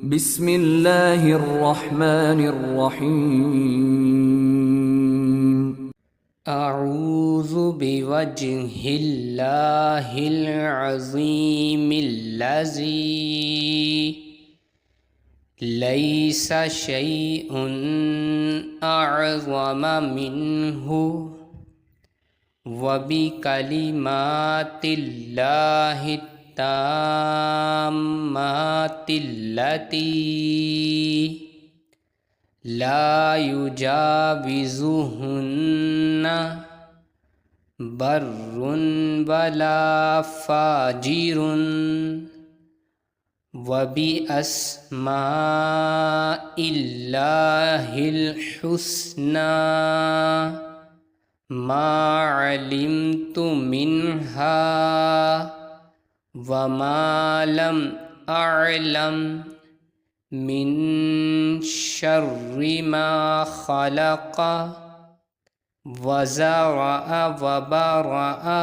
बिस्मिल्लाहिर रहमानिर रहीम। अऊज़ु बिवज्हिल्लाहिल अज़ीमिल्लज़ी लैसा शैउन अअज़म मिन्हु वबिकलिमातिल्लाहि ताम्मातिल्लती ला युजाविज़ुहुन्ना बर्रुन वला फाजिरुन वबिअस्माइल्लाहिल हुस्ना मा अलिमतु मिन्हा वमा लम अअलम मिन शर्रि मा खलक़ वज़रअ वबरअ